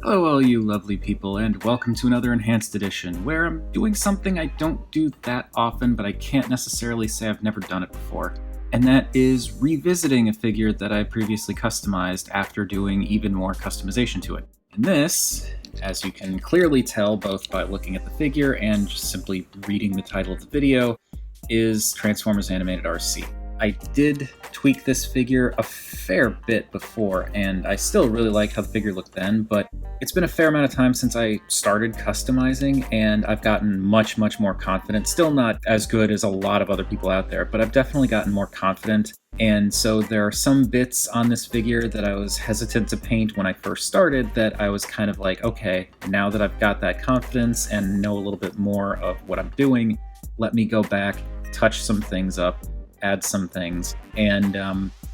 Hello all you lovely people, and welcome to another enhanced edition, where I'm doing something I don't do that often, but I can't necessarily say I've never done it before. And that is revisiting a figure that I previously customized after doing even more customization to it. And this, as you can clearly tell both by looking at the figure and just simply reading the title of the video, is Transformers Animated Arcee. I did tweak this figure a fair bit before, and I still really like how the figure looked then, but it's been a fair amount of time since I started customizing, and I've gotten much more confident. Still not as good as a lot of other people out there, but I've definitely gotten more confident. And so there are some bits on this figure that I was hesitant to paint when I first started that I was kind of like, okay, now that I've got that confidence and know a little bit more of what I'm doing, let me go back, touch some things up, add some things, and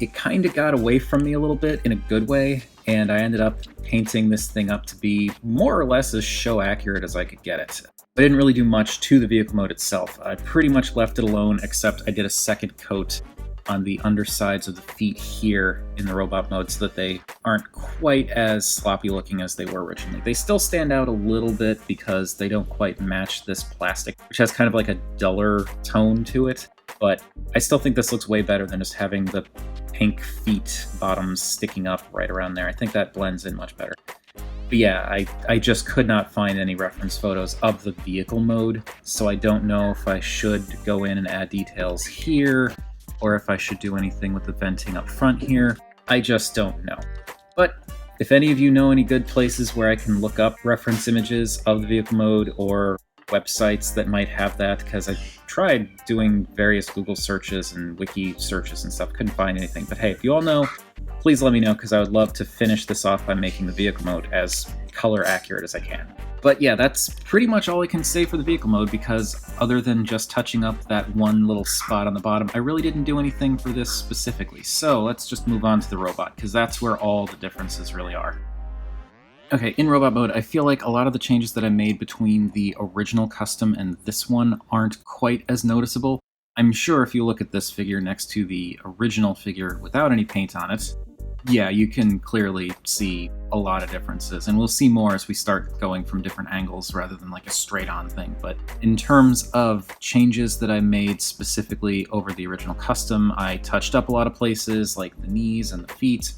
it kind of got away from me a little bit in a good way, and I ended up painting this thing up to be more or less as show accurate as I could get it. I didn't really do much to the vehicle mode itself. I pretty much left it alone, except I did a second coat on the undersides of the feet here in the robot mode so that they aren't quite as sloppy looking as they were originally. They still stand out a little bit because they don't quite match this plastic, which has kind of like a duller tone to it. But I still think this looks way better than just having the pink feet bottoms sticking up right around there. I think that blends in much better. But yeah, I just could not find any reference photos of the vehicle mode, so I don't know if I should go in and add details here, or if I should do anything with the venting up front here. I just don't know. But if any of you know any good places where I can look up reference images of the vehicle mode, or websites that might have that, because I tried doing various Google searches and wiki searches and stuff, couldn't find anything. But hey, if you all know, please let me know, because I would love to finish this off by making the vehicle mode as color accurate as I can. But yeah, that's pretty much all I can say for the vehicle mode, because other than just touching up that one little spot on the bottom, I really didn't do anything for this specifically. So let's just move on to the robot, because that's where all the differences really are. Okay, in robot mode, I feel like a lot of the changes that I made between the original custom and this one aren't quite as noticeable. I'm sure if you look at this figure next to the original figure without any paint on it, yeah, you can clearly see a lot of differences, and we'll see more as we start going from different angles rather than like a straight-on thing. But in terms of changes that I made specifically over the original custom, I touched up a lot of places, like the knees and the feet.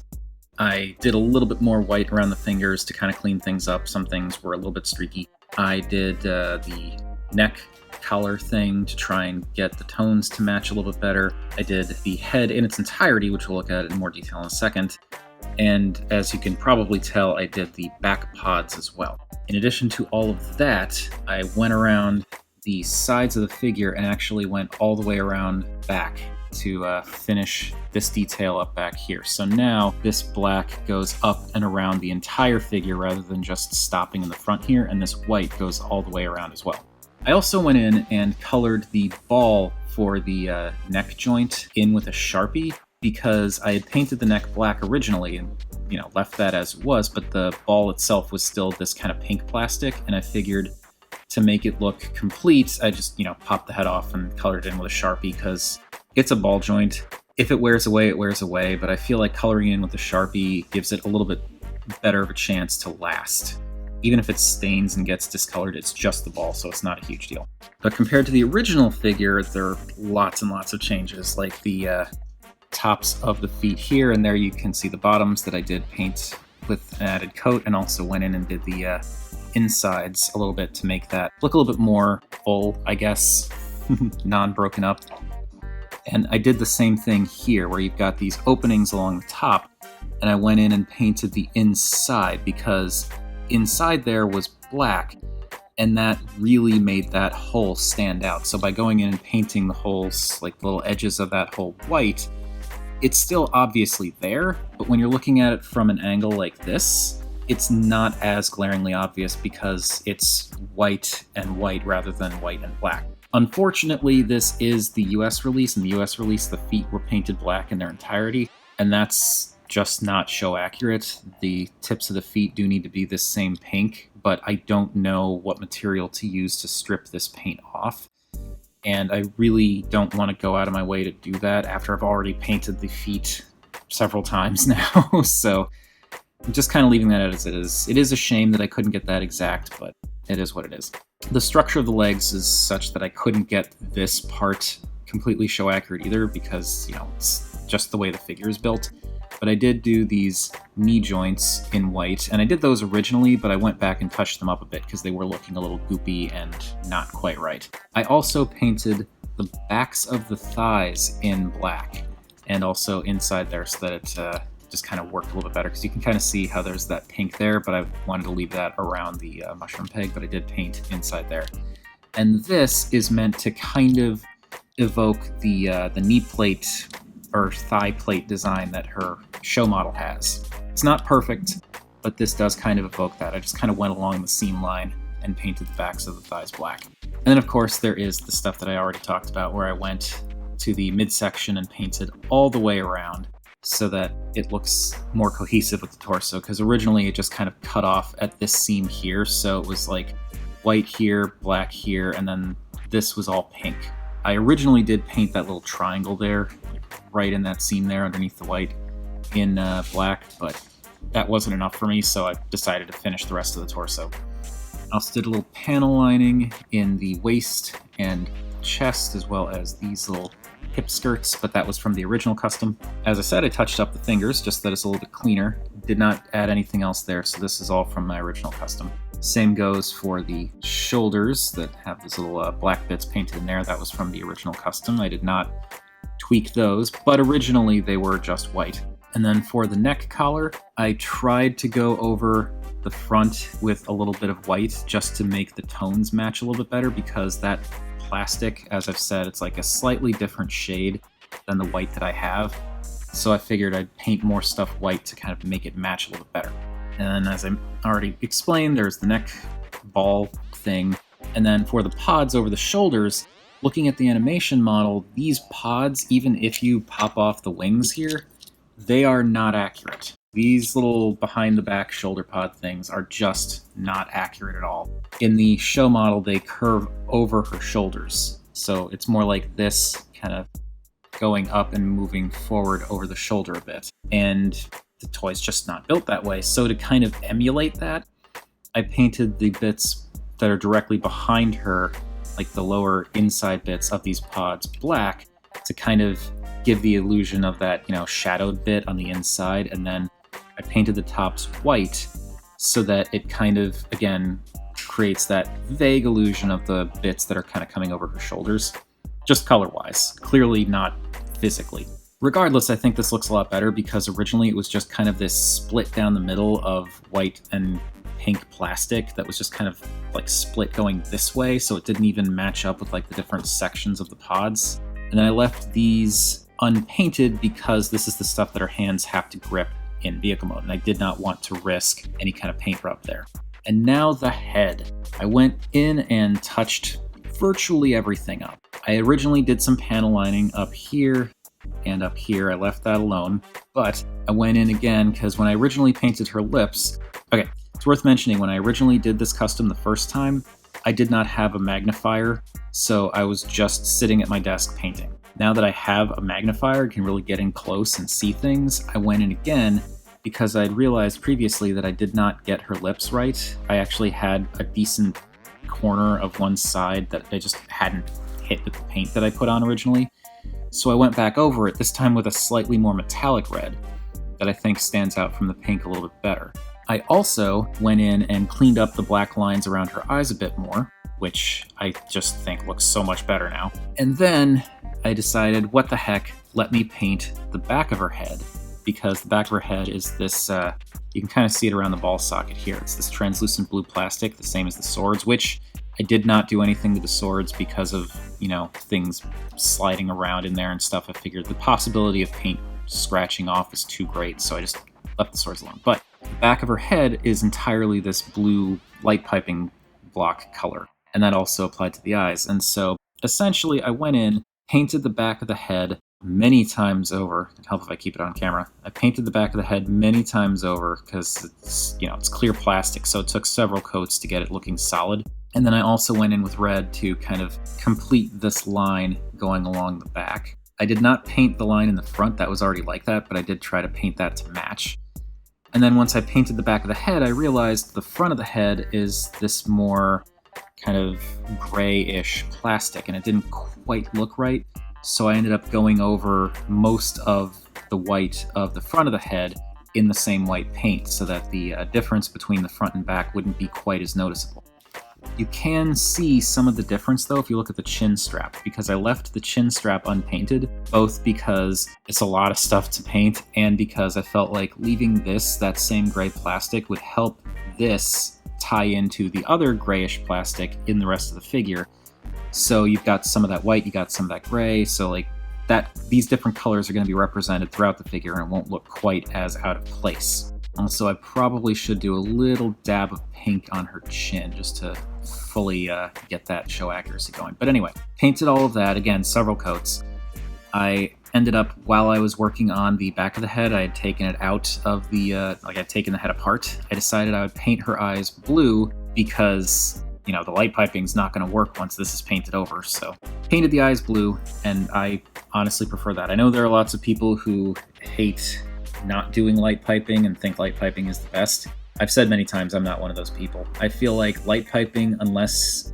I did a little bit more white around the fingers to kind of clean things up. Some things were a little bit streaky. I did the neck collar thing to try and get the tones to match a little bit better. I did the head in its entirety, which we'll look at in more detail in a second. And as you can probably tell, I did the back pods as well. In addition to all of that, I went around the sides of the figure and actually went all the way around back to finish this detail up back here. So now this black goes up and around the entire figure rather than just stopping in the front here, and this white goes all the way around as well. I also went in and colored the ball for the neck joint in with a Sharpie, because I had painted the neck black originally and, you know, left that as it was, but the ball itself was still this kind of pink plastic, and I figured to make it look complete, I just, popped the head off and colored it in with a Sharpie, because it's a ball joint. If it wears away, it wears away, but I feel like coloring in with the Sharpie gives it a little bit better of a chance to last. Even if it stains and gets discolored, it's just the ball, so it's not a huge deal. But compared to the original figure, there are lots and lots of changes, like the tops of the feet here, and there you can see the bottoms that I did paint with an added coat, and also went in and did the insides a little bit to make that look a little bit more full, I guess, non-broken up. And I did the same thing here, where you've got these openings along the top, and I went in and painted the inside, because inside there was black, and that really made that hole stand out. So by going in and painting the holes, like the little edges of that hole white, it's still obviously there, but when you're looking at it from an angle like this, it's not as glaringly obvious because it's white and white rather than white and black. Unfortunately, this is the US release. In the US release, the feet were painted black in their entirety, and that's just not show accurate. The tips of the feet do need to be this same pink, but I don't know what material to use to strip this paint off. And I really don't want to go out of my way to do that after I've already painted the feet several times now. So I'm just kind of leaving that as it is. It is a shame that I couldn't get that exact, but it is what it is. The structure of the legs is such that I couldn't get this part completely show accurate either because, it's just the way the figure is built. But I did do these knee joints in white, and I did those originally, but I went back and touched them up a bit because they were looking a little goopy and not quite right. I also painted the backs of the thighs in black, and also inside there so that it just kind of worked a little bit better, because you can kind of see how there's that pink there, but I wanted to leave that around the mushroom peg, but I did paint inside there. And this is meant to kind of evoke the knee plate or thigh plate design that her show model has. It's not perfect, but this does kind of evoke that. I just kind of went along the seam line and painted the backs of the thighs black. And then of course there is the stuff that I already talked about, where I went to the midsection and painted all the way around so that it looks more cohesive with the torso, because originally it just kind of cut off at this seam here, so it was like white here, black here, and then this was all pink. I originally did paint that little triangle there, right in that seam there underneath the white in black, but that wasn't enough for me, so I decided to finish the rest of the torso. I also did a little panel lining in the waist and chest, as well as these little hip skirts, but that was from the original custom. As I said, I touched up the fingers just that it's a little bit cleaner. Did not add anything else there, so this is all from my original custom. Same goes for the shoulders that have these little black bits painted in there. That was from the original custom. I did not tweak those, but originally they were just white. And then for the neck collar, I tried to go over the front with a little bit of white just to make the tones match a little bit better, because that plastic, as I've said, it's like a slightly different shade than the white that I have. So I figured I'd paint more stuff white to kind of make it match a little bit better. And as I already explained, there's the neck ball thing. And then for the pods over the shoulders, looking at the animation model, these pods, even if you pop off the wings here, they are not accurate. These little behind the back shoulder pod things are just not accurate at all. In the show model, they curve over her shoulders. So it's more like this, kind of going up and moving forward over the shoulder a bit. And the toy's just not built that way. So to kind of emulate that, I painted the bits that are directly behind her, like the lower inside bits of these pods, black, to kind of give the illusion of that, shadowed bit on the inside. And then I painted the tops white so that it kind of, again, creates that vague illusion of the bits that are kind of coming over her shoulders, just color-wise, clearly not physically. Regardless, I think this looks a lot better, because originally it was just kind of this split down the middle of white and pink plastic that was just kind of like split going this way, so it didn't even match up with like the different sections of the pods. And then I left these unpainted because this is the stuff that our hands have to grip in vehicle mode, and I did not want to risk any kind of paint rub there. And now the head. I went in and touched virtually everything up. I originally did some panel lining up here and up here. I left that alone, but I went in again because when I originally painted her lips, okay, it's worth mentioning, when I originally did this custom the first time, I did not have a magnifier, so I was just sitting at my desk painting. Now that I have a magnifier, I can really get in close and see things. I went in again because I'd realized previously that I did not get her lips right. I actually had a decent corner of one side that I just hadn't hit with the paint that I put on originally. So I went back over it, this time with a slightly more metallic red that I think stands out from the pink a little bit better. I also went in and cleaned up the black lines around her eyes a bit more, which I just think looks so much better now. And then I decided, what the heck, let me paint the back of her head, because the back of her head is this, you can kind of see it around the ball socket here. It's this translucent blue plastic, the same as the swords, which I did not do anything to the swords because of, things sliding around in there and stuff. I figured the possibility of paint scratching off is too great, so I just left the swords alone. But the back of her head is entirely this blue light piping block color, and that also applied to the eyes. And so essentially I went in, painted the back of the head many times over. It'd help if I keep it on camera. I painted the back of the head many times over because it's clear plastic, so it took several coats to get it looking solid. And then I also went in with red to kind of complete this line going along the back. I did not paint the line in the front, that was already like that, but I did try to paint that to match. And then once I painted the back of the head, I realized the front of the head is this more kind of grayish plastic, and it didn't quite look right. So I ended up going over most of the white of the front of the head in the same white paint so that the difference between the front and back wouldn't be quite as noticeable. You can see some of the difference though if you look at the chin strap, because I left the chin strap unpainted, both because it's a lot of stuff to paint and because I felt like leaving that same gray plastic, would help this tie into the other grayish plastic in the rest of the figure. So you've got some of that white, you got some of that gray, so like these different colors are going to be represented throughout the figure and it won't look quite as out of place. Also, I probably should do a little dab of pink on her chin just to fully get that show accuracy going. But anyway, painted all of that, again, several coats. I ended up, while I was working on the back of the head, I had taken it out of the, I'd taken the head apart. I decided I would paint her eyes blue because, you know, the light piping's not going to work once this is painted over. So painted the eyes blue, and I honestly prefer that. I know there are lots of people who hate not doing light piping and think light piping is the best. I've said many times I'm not one of those people. I feel like light piping, unless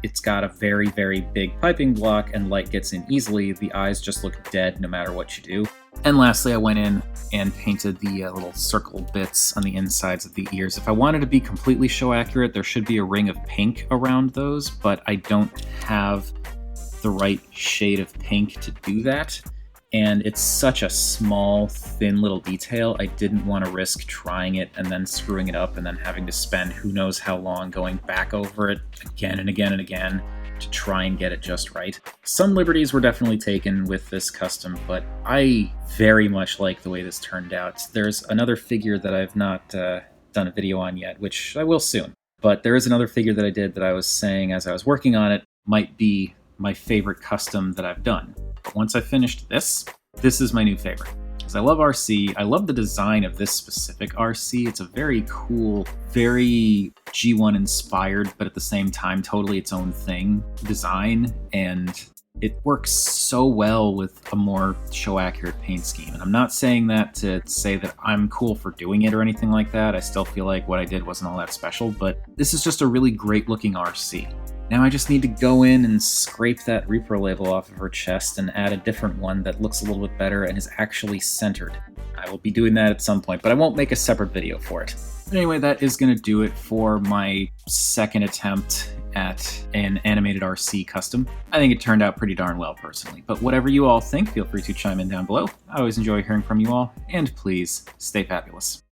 it's got a very, very big piping block and light gets in easily, the eyes just look dead no matter what you do. And lastly, I went in and painted the little circle bits on the insides of the ears. If I wanted to be completely show accurate, there should be a ring of pink around those, but I don't have the right shade of pink to do that. And it's such a small, thin little detail, I didn't want to risk trying it and then screwing it up and then having to spend who knows how long going back over it again and again and again to try and get it just right. Some liberties were definitely taken with this custom, but I very much like the way this turned out. There's another figure that I've not done a video on yet, which I will soon. But there is another figure that I did that I was saying as I was working on it might be my favorite custom that I've done. But once I finished this is my new favorite. Because I love Arcee. I love the design of this specific Arcee. It's a very cool, very G1 inspired, but at the same time totally its own thing design, and it works so well with a more show accurate paint scheme. And I'm not saying that to say that I'm cool for doing it or anything like that. I still feel like what I did wasn't all that special, but this is just a really great looking Arcee. Now I just need to go in and scrape that repro label off of her chest and add a different one that looks a little bit better and is actually centered. I will be doing that at some point, but I won't make a separate video for it. But anyway, that is going to do it for my second attempt at an animated Arcee custom. I think it turned out pretty darn well personally, but whatever you all think, feel free to chime in down below. I always enjoy hearing from you all, and please stay fabulous.